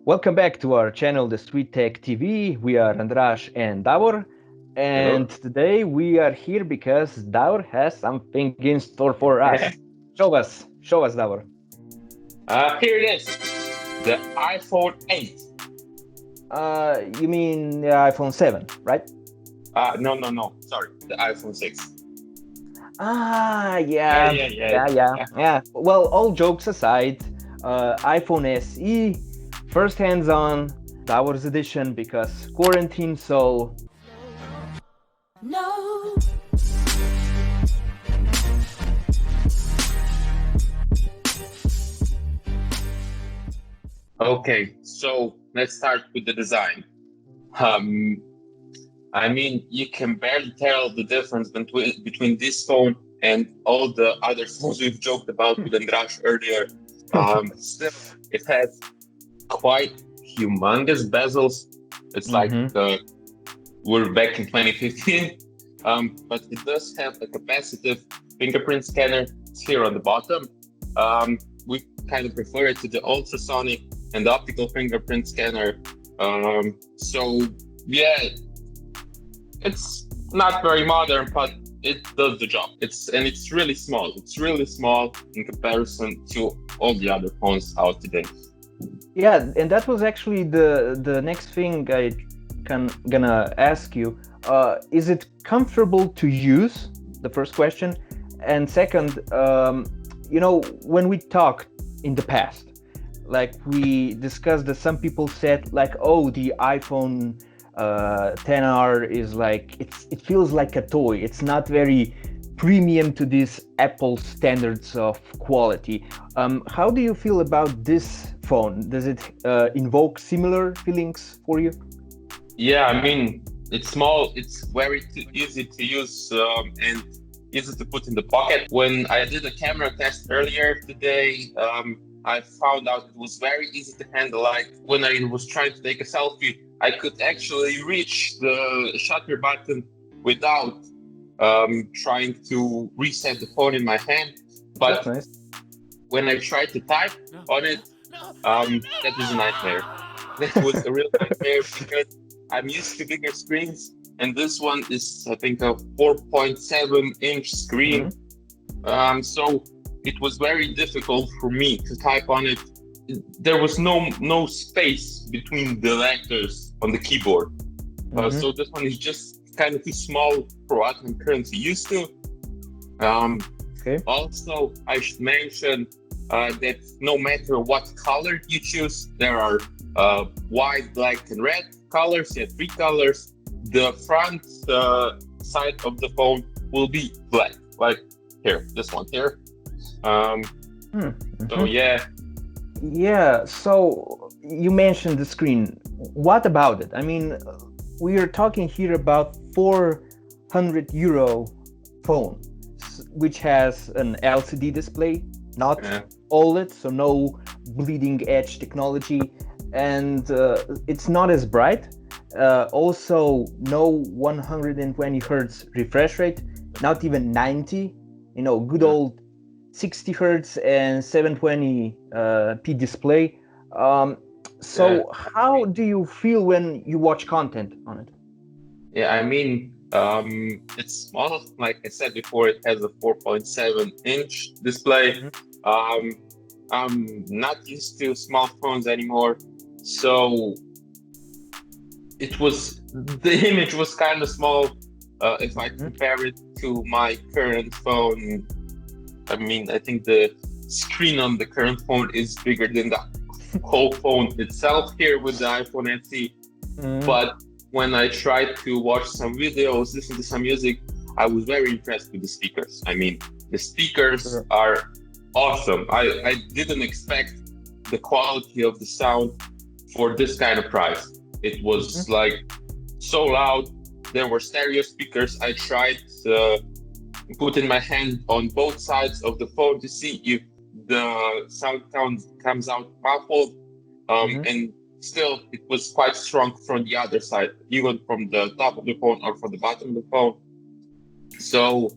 Welcome back to our channel, the Street Tech TV. We are Andraš and Davor, and Hello. today we are here because Davor has something in store for us. Show us, Davor. Here it is, the iPhone 8. You mean the iPhone 7, right? No. Sorry, the iPhone 6. Ah, Yeah, yeah, yeah, yeah, yeah, yeah, yeah. yeah. Well, all jokes aside, iPhone SE, first hands-on, Davor's edition because quarantine, so No. Okay, so let's start with the design. Um, I mean, you can barely tell the difference between this phone and all the other phones we've joked about with Andrash earlier. Still, it has quite humongous bezels. It's like Mhm. we're back in 2015, but it does have a capacitive fingerprint scanner. It's here on the bottom. We kind of prefer it to the ultrasonic and the optical fingerprint scanner. So yeah, it's not very modern, but it does the job. It's really small. It's really small in comparison to all the other phones out today. Yeah, and that was actually the next thing gonna ask you. Is it comfortable to use? The first question, and second, when we talked in the past, like we discussed that some people said like, oh, the iPhone 10R is like it feels like a toy. It's not very premium to these Apple standards of quality. How do you feel about this phone? Does it invoke similar feelings for you? Yeah, I mean, it's small, it's very easy to use, and easy to put in the pocket. When I did a camera test earlier today, I found out it was very easy to handle. Like when I was trying to take a selfie, I could actually reach the shutter button without trying to reset the phone in my hand. That's But nice. when I tried to type on it, that was a nightmare. That was a real nightmare because I'm used to bigger screens, and this one is, I think, a 4.7-inch screen. So it was very difficult for me to type on it. There was no space between the letters on the keyboard. So this one is just kind of too small for what I'm currently used to. Okay. Also, I should mention that no matter what color you choose, there are white, black, and red colors. You have three colors. The front side of the phone will be black, like here, this one here. So yeah, Yeah, so you mentioned the screen. What about it? I mean, we are talking here about 400 euro phone, which has an LCD display, not yeah. OLED, so no bleeding edge technology, and it's not as bright. Also, no 120 hertz refresh rate, not even 90. Good old 60 hertz and 720p display. Yeah. So how do you feel when you watch content on it? Yeah, I mean, it's small. Like I said before, it has a 4.7-inch display. Um, I'm not used to smartphones anymore, so the image was kind of small. If I compare it to my current phone, I mean, I think the screen on the current phone is bigger than the whole phone itself here with the iPhone SE. But when I tried to watch some videos, listen to some music, I was very impressed with the speakers. I mean, the speakers are awesome. I didn't expect the quality of the sound for this kind of price. It was like so loud. There were stereo speakers. I tried putting my hand on both sides of the phone to see if the sound comes out muffled. And still, it was quite strong from the other side, even from the top of the phone or from the bottom of the phone. So,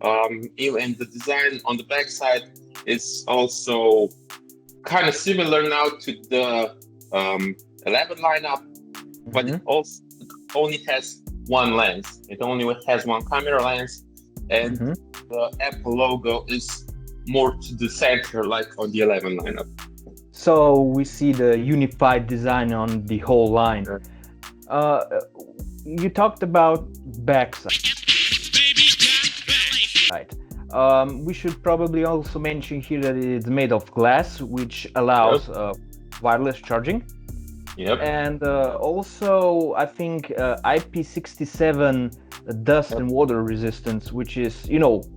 and the design on the back side is also kind of similar now to the 11 lineup, but it also only has one lens. It only has one camera lens, and the Apple logo is more to the center, like on the 11 lineup. So we see the unified design on the whole line. You talked about backside. We should probably also mention here that it's made of glass, which allows wireless charging. Yep. And also, I think IP67 dust and water resistance, which is,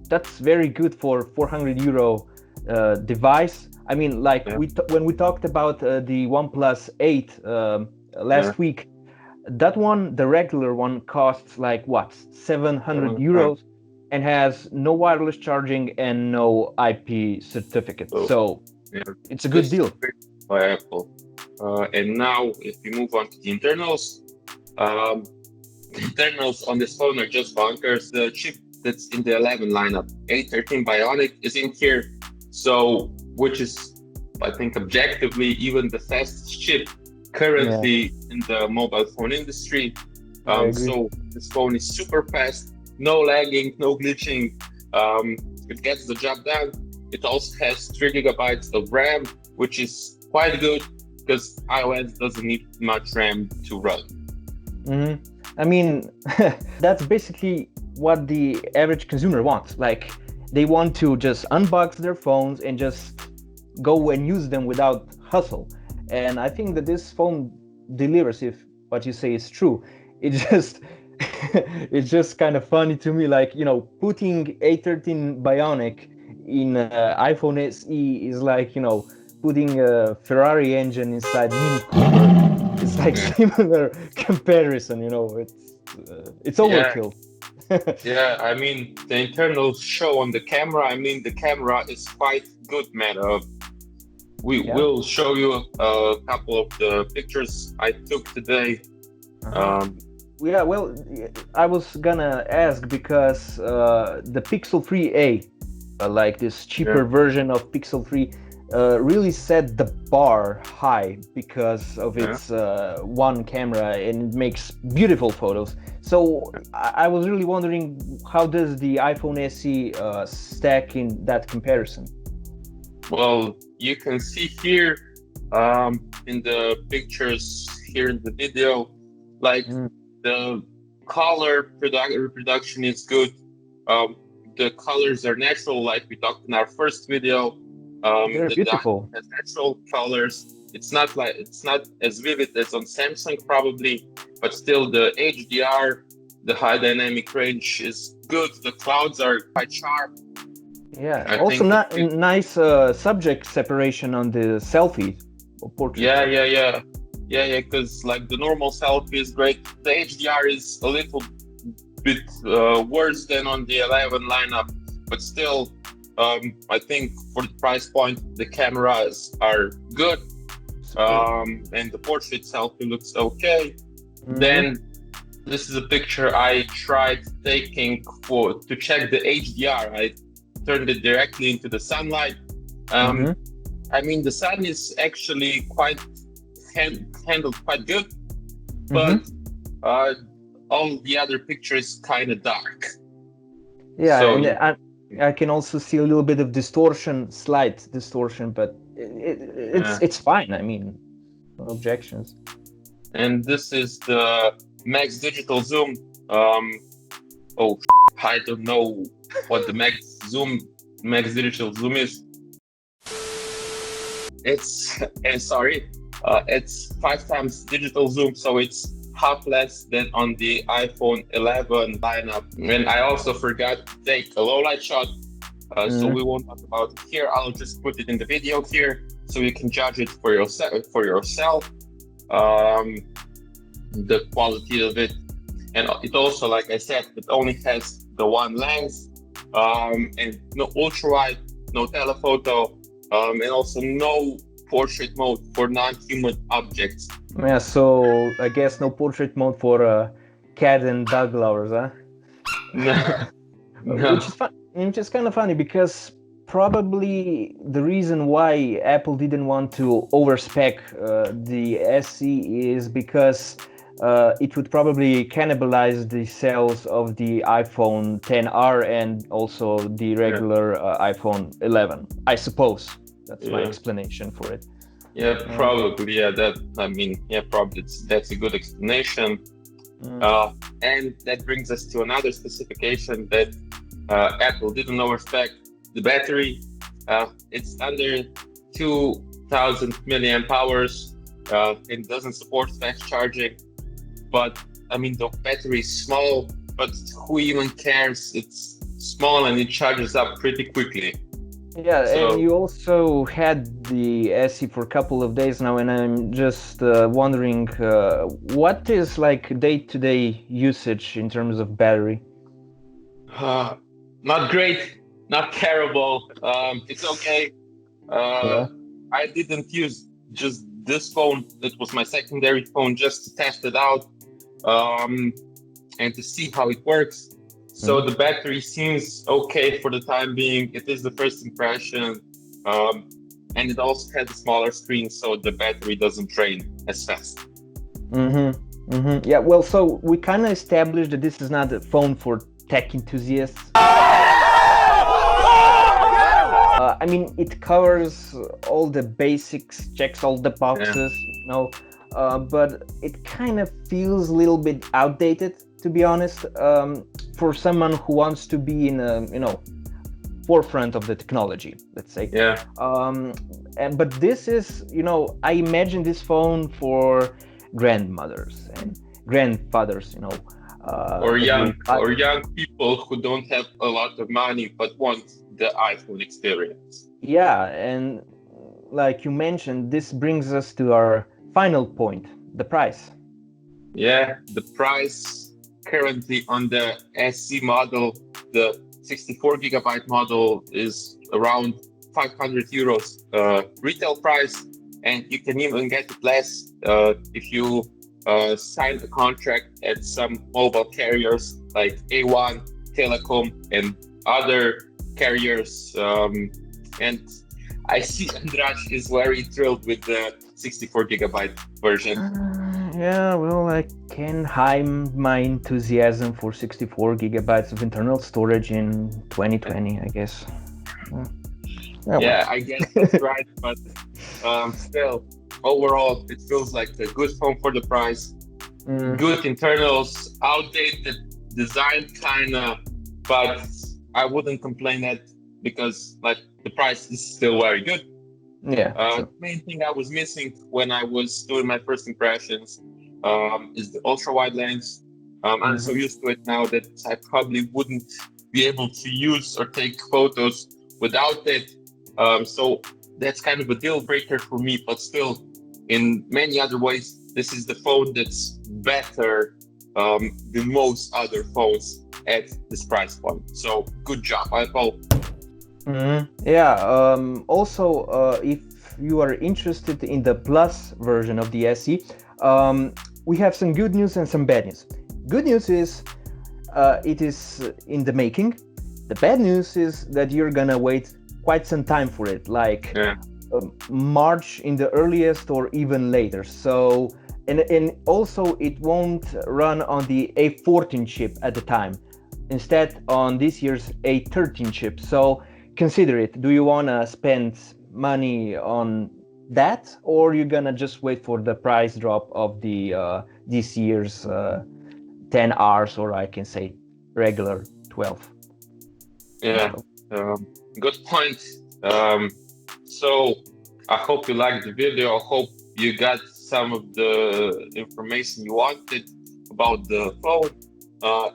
that's very good for €400 device. I mean, like when we talked about the OnePlus 8 last week, that one, the regular one, costs like what, €700 and has no wireless charging and no IP certificate. So it's a good deal. By Apple. And now, if we move on to the internals, the internals on this phone are just bonkers. The chip that's in the 11 lineup, A13 Bionic, is in here. So, which is, I think, objectively even the fastest chip currently in the mobile phone industry. So this phone is super fast, no lagging, no glitching. It gets the job done. It also has 3 gigabytes of RAM, which is quite good because iOS doesn't need much RAM to run. I mean, that's basically what the average consumer wants. Like, they want to just unbox their phones and just go and use them without hustle. And I think that this phone delivers, if what you say is true. It just it's just kind of funny to me, like, putting A13 Bionic in iPhone SE is like, putting a Ferrari engine inside Mini Cooper. It's like similar comparison, it's overkill. Yeah, I mean, the internals show on the camera. I mean, the camera is quite good, man. We will show you a couple of the pictures I took today. Well, I was gonna ask because the Pixel 3a, like this cheaper version of Pixel 3, really set the bar high because of its one camera, and it makes beautiful photos. So I was really wondering, how does the iPhone SE stack in that comparison? Well, you can see here in the pictures here in the video, like the color reproduction is good. The colors are natural, like we talked in our first video. They're beautiful. Has natural colors. It's not as vivid as on Samsung probably, but still the HDR, the high dynamic range is good. The clouds are quite sharp. Yeah, also nice subject separation on the selfie or portrait. Yeah, because like the normal selfie is great. The HDR is a little bit worse than on the 11 lineup, but still, I think for the price point, the cameras are good, and the portrait selfie looks okay. Then this is a picture I tried taking to check the HDR. I turned it directly into the sunlight. I mean, the sun is actually quite handled quite good, but all the other picture is kind of dark. Yeah, so, and I can also see a little bit of distortion, slight distortion, but it's fine. I mean, no objections. And this is the max digital zoom. I don't know what the max digital zoom is. It's it's 5 times digital zoom, so it's half less than on the iPhone 11 lineup. And I also forgot to take a low light shot, so we won't talk about it here. I'll just put it in the video here, so you can judge it for yourself. The quality of it, and it also, like I said, it only has the one lens, and no ultra wide, no telephoto, and also no portrait mode for non-human objects. Yeah, so I guess no portrait mode for cat and dog lovers, huh? No. Which is kind of funny, because probably the reason why Apple didn't want to overspec the SE is because it would probably cannibalize the sales of the iPhone XR and also the regular iPhone 11. I suppose that's my explanation for it. Yeah, probably. Yeah, probably that's a good explanation. And that brings us to another specification that Apple didn't overspec the battery. It's under 2,000 milliamp hours. It doesn't support fast charging, but the battery is small, but who even cares? It's small and it charges up pretty quickly. Yeah, and you also had the SE for a couple of days now, and I'm just wondering what is like day-to-day usage in terms of battery? Not great, not terrible. It's okay. I didn't use just this phone. It was my secondary phone just to test it out and to see how it works. So the battery seems okay for the time being. It is the first impression. And it also has a smaller screen, so the battery doesn't drain as fast. Yeah, well, so we kind of established that this is not a phone for tech enthusiasts. It covers all the basics, checks all the boxes, but it kind of feels a little bit outdated, to be honest, for someone who wants to be in a, forefront of the technology, let's say. Yeah. But this is, I imagine this phone for grandmothers and grandfathers, or young people who don't have a lot of money but want the iPhone experience. Yeah, and like you mentioned, this brings us to our final point, the price. Yeah, the price currently on the SE model, the 64 gigabyte model, is around 500 euros retail price, and you can even get it less if you sign a contract at some mobile carriers like A1, Telecom, and other carriers. And I see Andras is very thrilled with the 64 gigabyte version. Yeah, well, I can hide my enthusiasm for 64 gigabytes of internal storage in 2020, I guess. I guess that's right, but still, overall, it feels like a good phone for the price. Good internals, outdated design kinda, but I wouldn't complain that because the price is still very good. Yeah. The main thing I was missing when I was doing my first impressions is the ultra wide lens. I'm so used to it now that I probably wouldn't be able to use or take photos without it. So that's kind of a deal breaker for me, but still, in many other ways, this is the phone that's better than most other phones at this price point. So good job, Apple. Yeah. Also, if you are interested in the Plus version of the SE, we have some good news and some bad news. Good news is it is in the making. The bad news is that you're gonna wait quite some time for it, like March in the earliest or even later. So, and also it won't run on the A14 chip at the time, instead on this year's A13 chip. So consider it. Do you wanna spend money on that, or you're gonna just wait for the price drop of the this year's 10 hours, or I can say regular 12? Yeah, good point. So I hope you liked the video. I hope you got some of the information you wanted about the phone.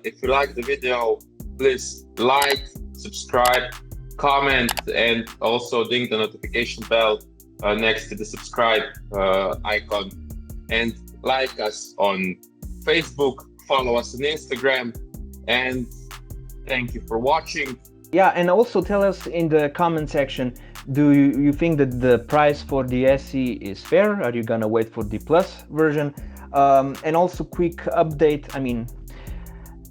If you liked the video, please like, subscribe, comment, and also ding the notification bell next to the subscribe icon. And like us on Facebook, follow us on Instagram, and thank you for watching. Yeah, and also tell us in the comment section, do you think that the price for the SE is fair? Are you gonna wait for the Plus version? And also quick update,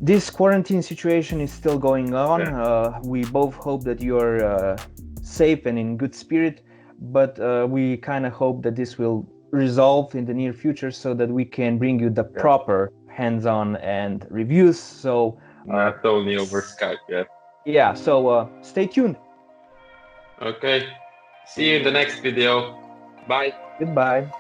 this quarantine situation is still going on. We both hope that you're safe and in good spirit, but we kind of hope that this will resolve in the near future so that we can bring you the proper hands-on and reviews. So not only over Skype. Yeah. yeah, so stay tuned. Okay. See you in the next video. Bye. Goodbye.